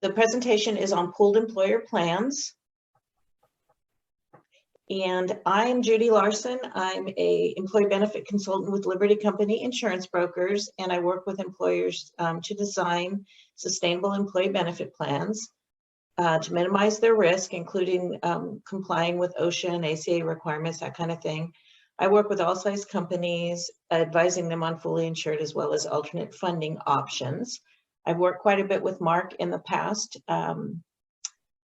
The presentation is on pooled employer plans. And I'm Judy Larson. I'm a employee benefit consultant with Liberty Company Insurance Brokers, and I work with employers to design sustainable employee benefit plans to minimize their risk, including complying with OSHA and ACA requirements, that kind of thing. I work with all size companies, advising them on fully insured as well as alternate funding options. I've worked quite a bit with Mark in the past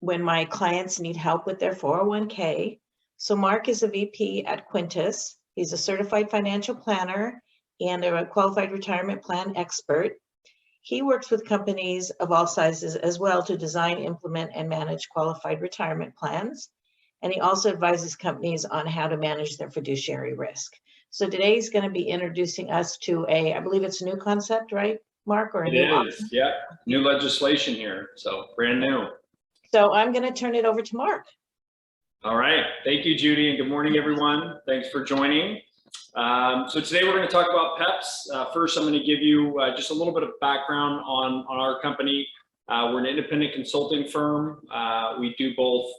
when my clients need help with their 401k. So Mark is a VP at Quintes. He's a certified financial planner and a qualified retirement plan expert. He works with companies of all sizes as well to design, implement, and manage qualified retirement plans. And he also advises companies on how to manage their fiduciary risk. So today he's going to be introducing us to I believe it's a new concept, right, Mark? Or it is, yeah, new legislation here, so brand new. So I'm going to turn it over to Mark. All right, thank you, Judy, and good morning, everyone. Thanks for joining. So today we're going to talk about PEPs. First, I'm going to give you just a little bit of background on our company. We're an independent consulting firm. We do both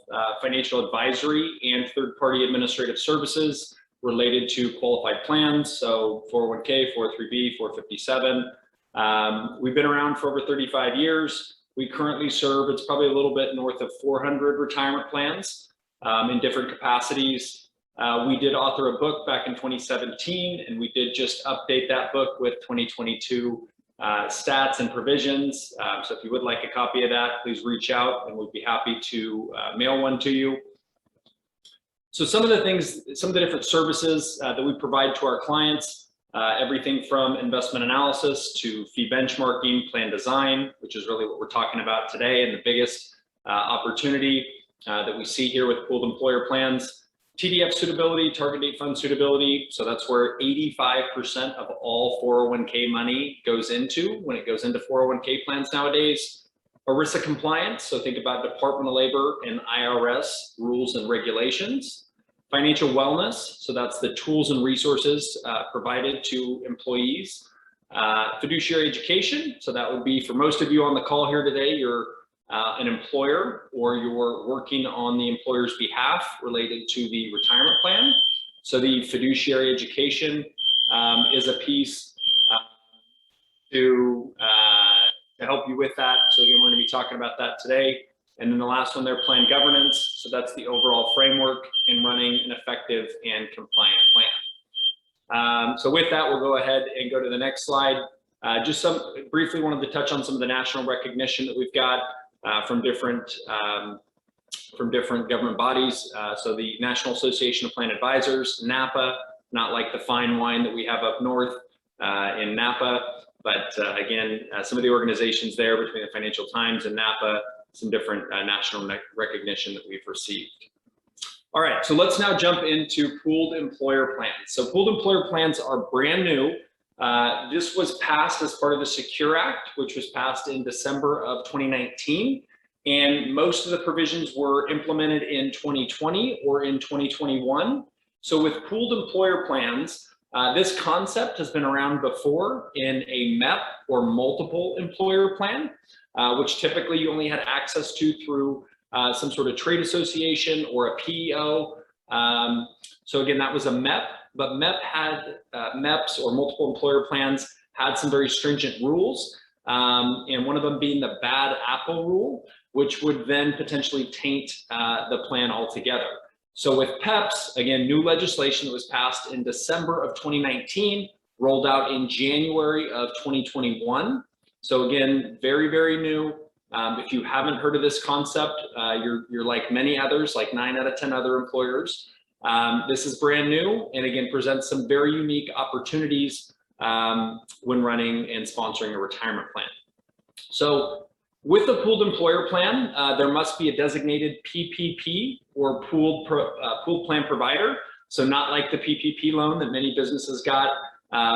financial advisory and third-party administrative services related to qualified plans, so 401k, 403b, 457. We've been around for over 35 years. We currently serve, it's probably a little bit north of 400 retirement plans in different capacities. We did author a book back in 2017, and we did just update that book with 2022 stats and provisions. So if you would like a copy of that, please reach out and we'd be happy to mail one to you. So some of the things, some of the different services that we provide to our clients, everything from investment analysis to fee benchmarking, plan design, which is really what we're talking about today and the biggest opportunity that we see here with pooled employer plans. TDF suitability, target date fund suitability. So that's where 85% of all 401k money goes into when it goes into 401k plans nowadays. ERISA compliance. So think about Department of Labor and IRS rules and regulations. Financial wellness. So that's the tools and resources provided to employees. Fiduciary education. So that would be for most of you on the call here today, you're an employer or you're working on the employer's behalf related to the retirement plan. So the fiduciary education is a piece to help you with that. So again, we're going to be talking about that today. And then the last one there, plan governance. So that's the overall framework in running an effective and compliant plan. So with that, we'll go ahead and go to the next slide. Just briefly wanted to touch on some of the national recognition that we've got. From different government bodies. So the National Association of Plan Advisors, NAPA, not like the fine wine that we have up north in Napa, but again, some of the organizations there between the Financial Times and NAPA, some different national recognition that we've received. All right, so let's now jump into pooled employer plans. So pooled employer plans are brand new. This was passed as part of the Secure Act, which was passed in December of 2019. And most of the provisions were implemented in 2020 or in 2021. So with pooled employer plans, this concept has been around before in a MEP or multiple employer plan, which typically you only had access to through some sort of trade association or a PEO. So again, that was a MEP. But MEPs or multiple employer plans had some very stringent rules, and one of them being the bad apple rule, which would then potentially taint the plan altogether. So with PEPs, again, new legislation that was passed in December of 2019, rolled out in January of 2021. So again, very, very new. If you haven't heard of this concept, you're like many others, like 9 out of 10 other employers. This is brand new and again presents some very unique opportunities when running and sponsoring a retirement plan. So with the pooled employer plan, there must be a designated PPP or pooled plan provider. So not like the PPP loan that many businesses got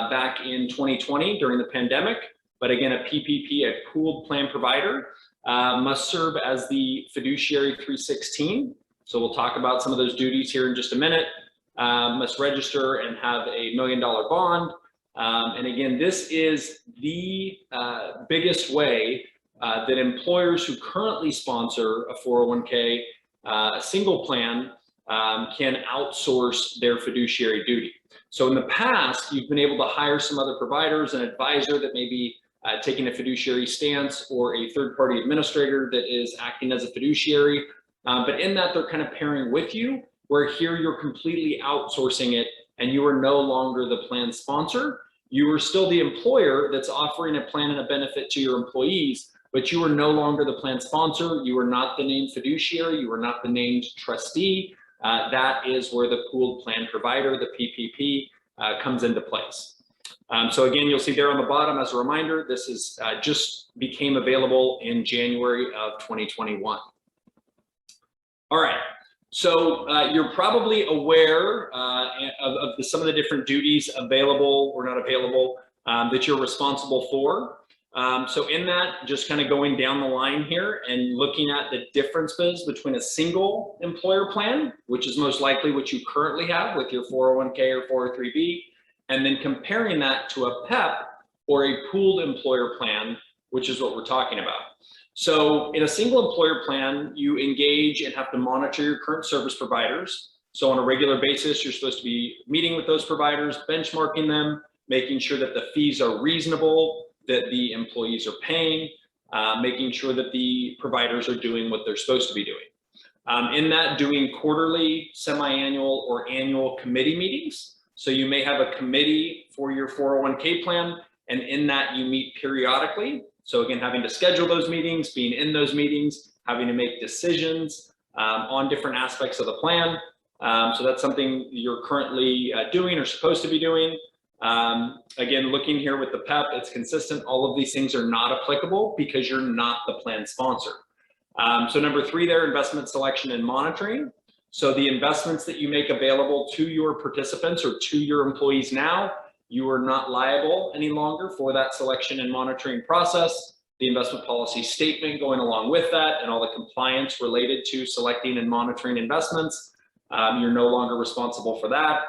back in 2020 during the pandemic, but again, a PPP, a pooled plan provider, must serve as the fiduciary 316. So we'll talk about some of those duties here in just a minute. Must register and have $1 million bond. And again, this is the biggest way that employers who currently sponsor a 401k single plan can outsource their fiduciary duty. So in the past, you've been able to hire some other providers, an advisor that may be taking a fiduciary stance, or a third-party administrator that is acting as a fiduciary. But in that, they're kind of pairing with you, where here you're completely outsourcing it and you are no longer the plan sponsor. You are still the employer that's offering a plan and a benefit to your employees, but you are no longer the plan sponsor. You are not the named fiduciary. You are not the named trustee. That is where the pooled plan provider, the PPP, comes into place. So again, you'll see there on the bottom, as a reminder, this is just became available in January of 2021. All right, so you're probably aware of some of the different duties available or not available that you're responsible for. So in that, just kind of going down the line here and looking at the differences between a single employer plan, which is most likely what you currently have with your 401k or 403b, and then comparing that to a PEP or a pooled employer plan, which is what we're talking about. So in a single employer plan, you engage and have to monitor your current service providers. So on a regular basis, you're supposed to be meeting with those providers, benchmarking them, making sure that the fees are reasonable, that the employees are paying, making sure that the providers are doing what they're supposed to be doing. In that, doing quarterly, semi-annual, or annual committee meetings. So you may have a committee for your 401k plan, and in that you meet periodically. So again, having to schedule those meetings, being in those meetings, having to make decisions on different aspects of the plan. So that's something you're currently doing or supposed to be doing. Again, looking here with the PEP, it's consistent. All of these things are not applicable because you're not the plan sponsor. So number 3 there, investment selection and monitoring. So the investments that you make available to your participants or to your employees now, you are not liable any longer for that selection and monitoring process. The investment policy statement going along with that and all the compliance related to selecting and monitoring investments, you're no longer responsible for that.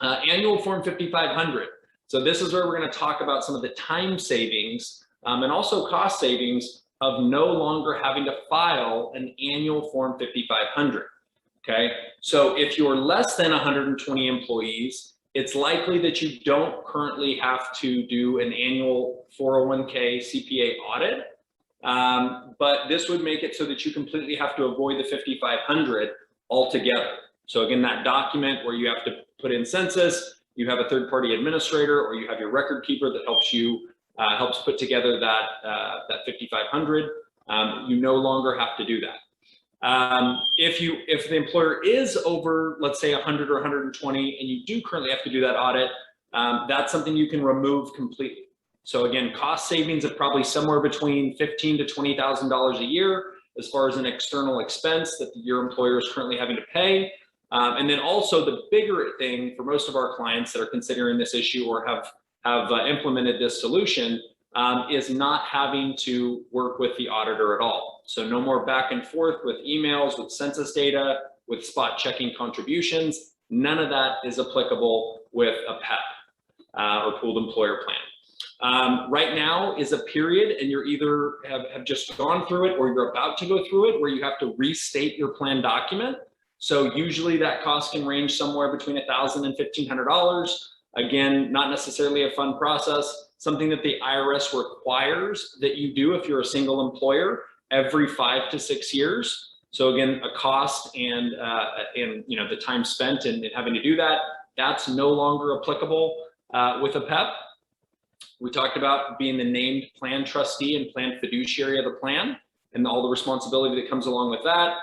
Annual Form 5500. So this is where we're going to talk about some of the time savings and also cost savings of no longer having to file an annual Form 5500. Okay, so if you're less than 120 employees, it's likely that you don't currently have to do an annual 401k CPA audit, but this would make it so that you completely have to avoid the 5500 altogether. So again, that document where you have to put in census, you have a third-party administrator, or you have your record keeper that helps you helps put together that 5500. You no longer have to do that. If the employer is over, let's say 100 or 120, and you do currently have to do that audit, that's something you can remove completely. So again, cost savings of probably somewhere between $15,000 to $20,000 a year as far as an external expense that your employer is currently having to pay. And then also the bigger thing for most of our clients that are considering this issue or have implemented this solution is not having to work with the auditor at all. So no more back and forth with emails, with census data, with spot checking contributions. None of that is applicable with a PEP or pooled employer plan. Right now is a period, and you're either have just gone through it or you're about to go through it, where you have to restate your plan document. So usually that cost can range somewhere between $1,000 and $1,500. Again, not necessarily a fun process, something that the IRS requires that you do if you're a single employer every 5 to 6 years. So again, a cost and you know, the time spent in having to do that, that's no longer applicable with a PEP. We talked about being the named plan trustee and plan fiduciary of the plan and all the responsibility that comes along with that.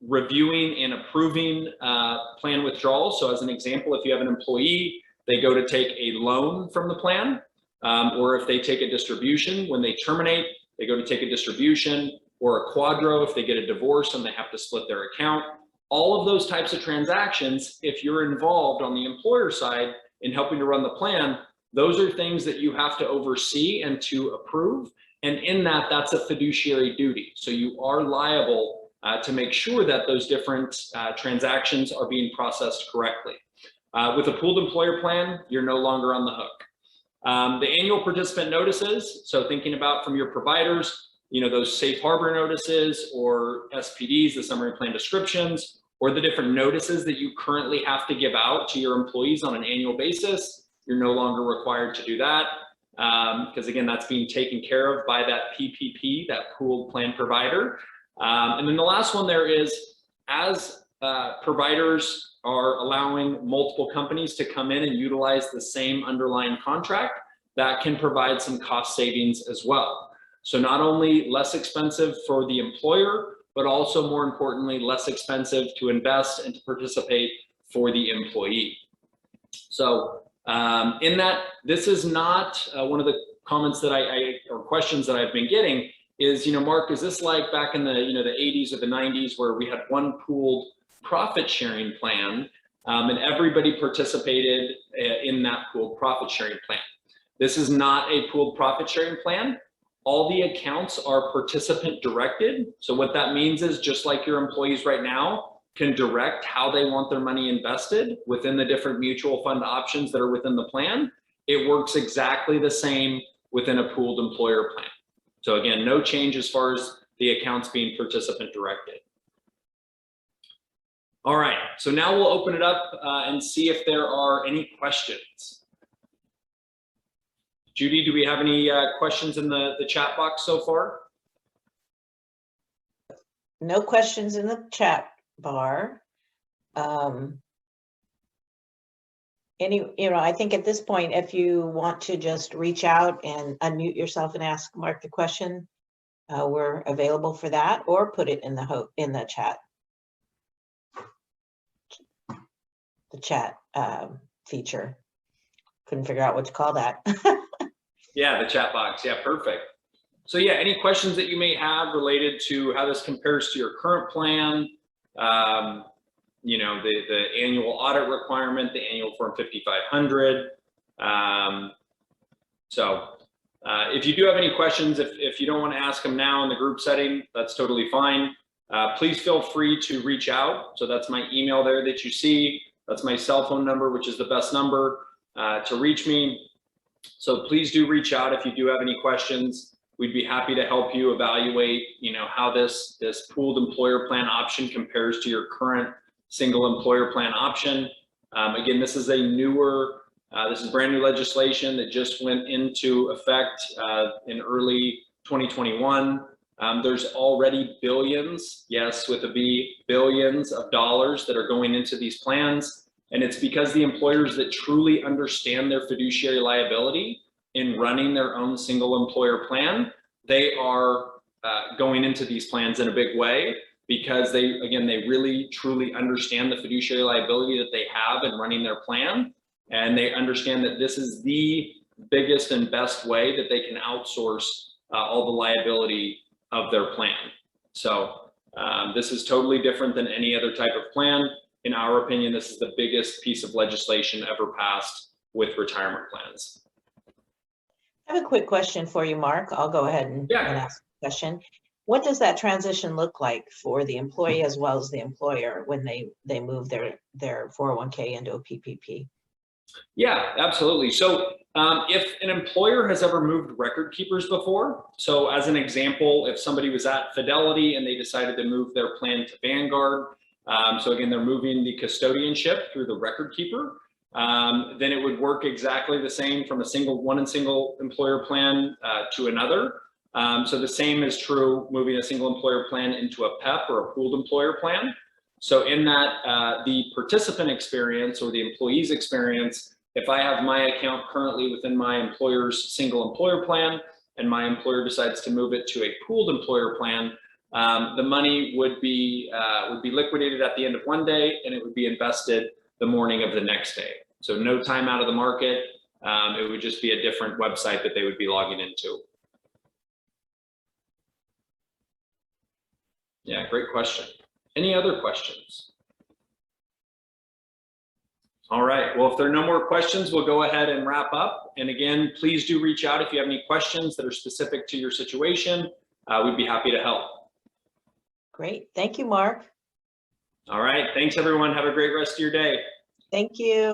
Reviewing and approving plan withdrawals. So as an example, if you have an employee, they go to take a loan from the plan, or if they take a distribution, when they terminate, they go to take a distribution, or a quadro if they get a divorce and they have to split their account. All of those types of transactions, if you're involved on the employer side in helping to run the plan, those are things that you have to oversee and to approve. And in that, that's a fiduciary duty. So you are liable to make sure that those different transactions are being processed correctly. With a pooled employer plan, you're no longer on the hook. The annual participant notices, so thinking about from your providers, those safe harbor notices or SPDs, the summary plan descriptions, or the different notices that you currently have to give out to your employees on an annual basis. You're no longer required to do that because again, that's being taken care of by that PPP, that pooled plan provider. And then the last one there is, as providers are allowing multiple companies to come in and utilize the same underlying contract, that can provide some cost savings as well. So not only less expensive for the employer, but also more importantly, less expensive to invest and to participate for the employee. So in that, this is not one of the comments that or questions that I've been getting is, Mark, is this like back in the, the 80s or the 90s where we had one pooled profit sharing plan and everybody participated in that pooled profit sharing plan? This is not a pooled profit sharing plan. All the accounts are participant directed. So what that means is, just like your employees right now can direct how they want their money invested within the different mutual fund options that are within the plan, it works exactly the same within a pooled employer plan. So again, no change as far as the accounts being participant directed. All right, so now we'll open it up and see if there are any questions. Judy, do we have any questions in the chat box so far? No questions in the chat bar. I think at this point, if you want to just reach out and unmute yourself and ask Mark the question, we're available for that, or put it in the chat. The chat feature. Couldn't figure out what to call that. Yeah, the chat box. Yeah, perfect. So yeah, any questions that you may have related to how this compares to your current plan, the annual audit requirement, the annual Form 5500. If you do have any questions, if you don't want to ask them now in the group setting, that's totally fine. Please feel free to reach out. So that's my email there that you see. That's my cell phone number, which is the best number to reach me. So please do reach out if you do have any questions. We'd be happy to help you evaluate, how this pooled employer plan option compares to your current single employer plan option. Again, this is a newer, this is brand new legislation that just went into effect in early 2021. There's already billions, yes, with a B, billions of dollars that are going into these plans. And it's because the employers that truly understand their fiduciary liability in running their own single employer plan, they are going into these plans in a big way, because they really truly understand the fiduciary liability that they have in running their plan. And they understand that this is the biggest and best way that they can outsource all the liability of their plan. So this is totally different than any other type of plan. In our opinion, this is the biggest piece of legislation ever passed with retirement plans. I have a quick question for you, Mark. I'll go ahead and ask the question. What does that transition look like for the employee as well as the employer when they move their 401k into a PPP? Yeah, absolutely. So if an employer has ever moved record keepers before, so as an example, if somebody was at Fidelity and they decided to move their plan to Vanguard, so again, they're moving the custodianship through the record keeper, then it would work exactly the same from a single employer plan to another. So the same is true moving a single employer plan into a PEP or a pooled employer plan. So in that, the participant experience or the employee's experience, if I have my account currently within my employer's single employer plan and my employer decides to move it to a pooled employer plan, the money would be liquidated at the end of one day and it would be invested the morning of the next day. So no time out of the market. It would just be a different website that they would be logging into. Yeah, great question. Any other questions? All right, well, if there are no more questions, we'll go ahead and wrap up. And again, please do reach out if you have any questions that are specific to your situation. We'd be happy to help. Great, thank you, Mark. All right, thanks everyone. Have a great rest of your day. Thank you.